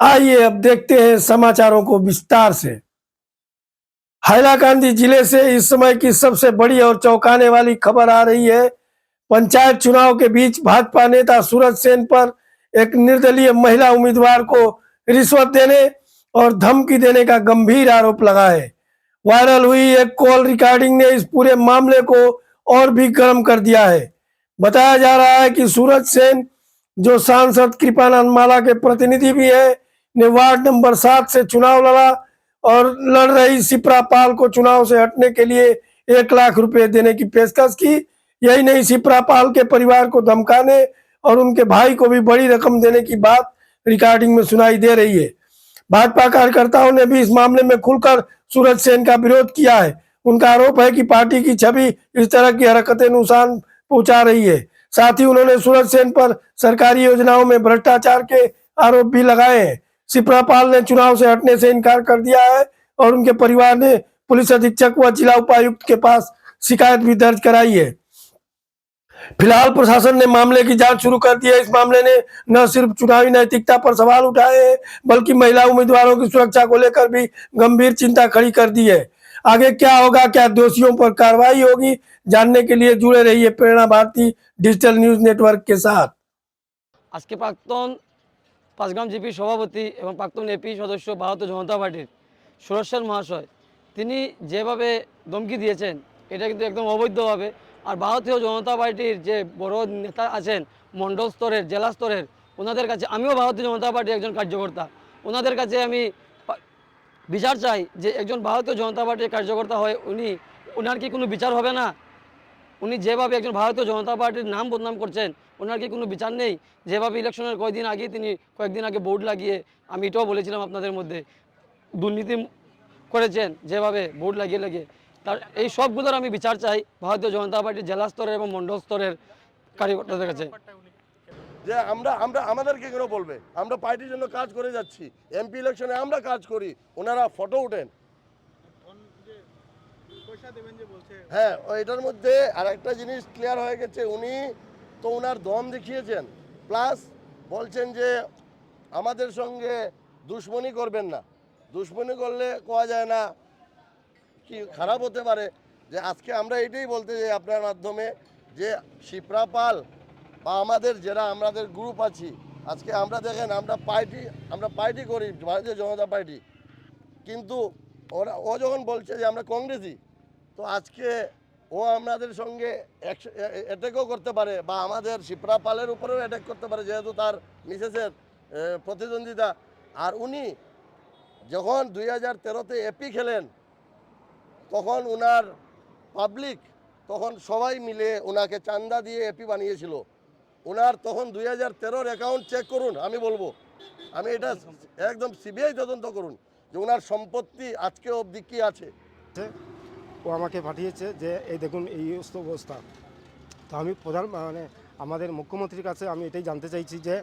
आइए अब देखते हैं समाचारों को विस्तार से। हैलाकांदी जिले से इस समय की सबसे बड़ी और चौंकाने वाली खबर आ रही है। पंचायत चुनाव के बीच भाजपा नेता सूरज सेन पर एक निर्दलीय महिला उम्मीदवार को रिश्वत देने और धमकी देने का गंभीर आरोप लगा है। वायरल हुई एक कॉल रिकॉर्डिंग ने इस पूरे मामले को और भी गर्म कर दिया है। बताया जा रहा है कि सूरज सेन, जो सांसद कृपानंद माला के प्रतिनिधि भी है, ने वार्ड नंबर 7 से चुनाव लड़ा और लड़ रही शिप्रा पाल को चुनाव से हटने के लिए 1 लाख रुपए देने की पेशकश की। यही नहीं, शिप्रा पाल के परिवार को धमकाने और उनके भाई को भी बड़ी रकम देने की बात रिकॉर्डिंग में सुनाई दे रही है। भाजपा कार्यकर्ताओं ने भी इस मामले में खुलकर सूरज सेन का विरोध किया है। उनका आरोप है कि पार्टी की छवि इस तरह की हरकतें नुकसान पहुंचा रही है। साथ ही उन्होंने सूरज सेन पर सरकारी योजनाओं में भ्रष्टाचार के आरोप भी लगाए हैं। शिप्रा पाल ने चुनाव से हटने से इनकार कर दिया है और उनके परिवार ने पुलिस अधीक्षक व जिला उपायुक्त के पास शिकायत भी दर्ज कराई है। फिलहाल प्रशासन ने मामले की जांच शुरू कर दी है। इस मामले ने न सिर्फ चुनावी नैतिकता पर सवाल उठाए हैं, बल्कि महिला उम्मीदवारों की सुरक्षा को लेकर भी गंभीर चिंता खड़ी कर दी है। आगे क्या होगा, क्या दोषियों पर कार्रवाई होगी, जानने के लिए जुड़े रहिए प्रेरणा भारती डिजिटल न्यूज नेटवर्क के साथ। आज के प्राक्तन पाँचग्राम जिपি सभापति और प्राक्तन एपी सदस्य भारतीय जनता पार्टी सूरज सेन महाशय তিনি যেভাবে ধমকি দিয়েছেন এটা কিন্তু একদম অবৈধভাবে। আর ভারতীয় জনতা পার্টির যে বড় নেতা আছেন মণ্ডল স্তরের, জেলা স্তরের, ওনাদের কাছে, আমিও ভারতীয় জনতা পার্টির একজন কার্যকর্তা, ওনাদের কাছে আমি বিচার চাই যে একজন ভারতীয় জনতা পার্টির কার্যকর্তা হয়ে ওনার কি কোনো বিচার হবে না? উনি যেভাবে একজন ভারতীয় জনতা পার্টির নাম বদনাম করছেন, ওনার কি কোনো বিচার নেই? যেভাবে ইলেকশনের কয়েকদিন আগে বোর্ড লাগিয়ে, আমি এটাও বলেছিলাম আপনাদের মধ্যে, দুর্নীতি করেছেন যেভাবে বোর্ড লাগিয়ে তার এই সবগুলোর আমি বিচার চাই ভারতীয় জনতা পার্টির জেলা স্তরের এবং মণ্ডল স্তরের কার্যকর্তাদের কাছে। যে আমরা আমরা আমাদেরকে কেন বলবে? আমরা পার্টির জন্য কাজ করে যাচ্ছি, এমপি ইলেকশনে আমরা কাজ করি, ওনারা ফটো ওঠেন। হ্যাঁ, এটার মধ্যে আর একটা জিনিস ক্লিয়ার হয়ে গেছে, উনি তো ওনার দম দেখিয়েছেন, প্লাস বলছেন যে আমাদের সঙ্গে দুশ্মনী করবেন না। দুশ্মনী করলে কোয়া যায় না কি খারাপ হতে পারে। যে আজকে আমরা এটাই বলতে চাই আপনার মাধ্যমে যে শিপ্রা পাল বা আমাদের যারা আমাদের গ্রুপ আছি, আজকে আমরা দেখেন আমরা পার্টি করি ভারতীয় জনতা পার্টি, কিন্তু ও যখন বলছে যে আমরা কংগ্রেসি, তো আজকে ও আমাদের সঙ্গে অ্যাটাকও করতে পারে বা আমাদের শিপ্রা পালের উপরেও অ্যাটাক করতে পারে, যেহেতু তার মিসেসের প্রতিদ্বন্দ্বিতা। আর উনি যখন 2013-তে এপি খেলেন, তখন ওনার পাবলিক তখন সবাই মিলে ওনাকে চান্দা দিয়ে এপি বানিয়েছিল। ওনার তখন 2013-র অ্যাকাউন্ট চেক করুন, আমি বলবো, আমি এটা একদম সিবিআই তদন্ত করুন যে ওনার সম্পত্তি আজকে অবধি কী আছে। ও আমাকে পাঠিয়েছে যে এই দেখুন এই অবস্থা। তো আমি আমাদের মুখ্যমন্ত্রীর কাছে আমি এটাই জানতে চাইছি যে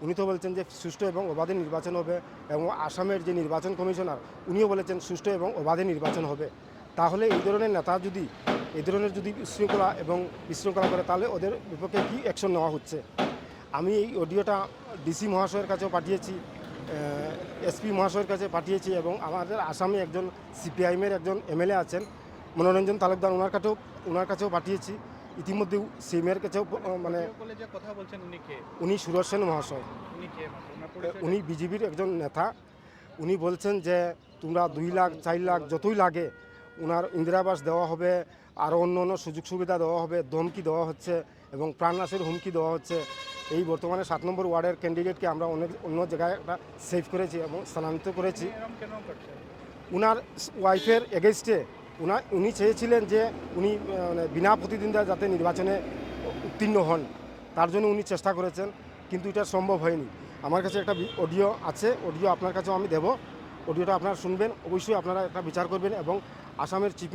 উনি তো বলছেন যে সুষ্ঠু এবং অবাধে নির্বাচন হবে, এবং আসামের যে নির্বাচন কমিশনার উনিও বলেছেন সুষ্ঠু এবং অবাধে নির্বাচন হবে। তাহলে এই ধরনের নেতা যদি শৃঙ্খলা এবং বিশৃঙ্খলা করে, তাহলে ওদের বিপক্ষে কী অ্যাকশন নেওয়া হচ্ছে? আমি এই অডিওটা ডিসি মহাশয়ের কাছেও পাঠিয়েছি, এসপি মহাশয়ের কাছে পাঠিয়েছি, এবং আমাদের আসামে একজন সিপিআইএমের একজন এমএলএ আছেন মনোরঞ্জন তালুকদার, ওনার কাছেও পাঠিয়েছি। ইতিমধ্যে সিএমের কাছেও কথা বলছেন। উনি সুরজ সেন মহাশয়, উনি বিজেপির একজন নেতা। উনি বলছেন যে তোমরা 2 লাখ 4 লাখ যতই লাগে ওনার ইন্দিরাবাস দেওয়া হবে, আরও অন্য সুযোগ সুবিধা দেওয়া হবে, ধমকি দেওয়া হচ্ছে এবং প্রাণনাশের হুমকি দেওয়া হচ্ছে। এই বর্তমানে 7 নম্বর ওয়ার্ডের ক্যান্ডিডেটকে আমরা অন্য জায়গায় একটা সেভ করেছি এবং স্থানান্তরিত করেছি। ওনার ওয়াইফের এগেইনস্টে উনি চেয়েছিলেন যে উনি বিনা প্রতিদ্বন্দ্বিতা যাতে নির্বাচনে উত্তীর্ণ হন, তার জন্য উনি চেষ্টা করেছেন, কিন্তু এটা সম্ভব হয়নি। আমার কাছে একটা অডিও আছে, অডিও আপনার কাছেও আমি দেব, অডিওটা আপনারা শুনবেন, অবশ্যই আপনারা একটা বিচার করবেন এবং আসামের চিফ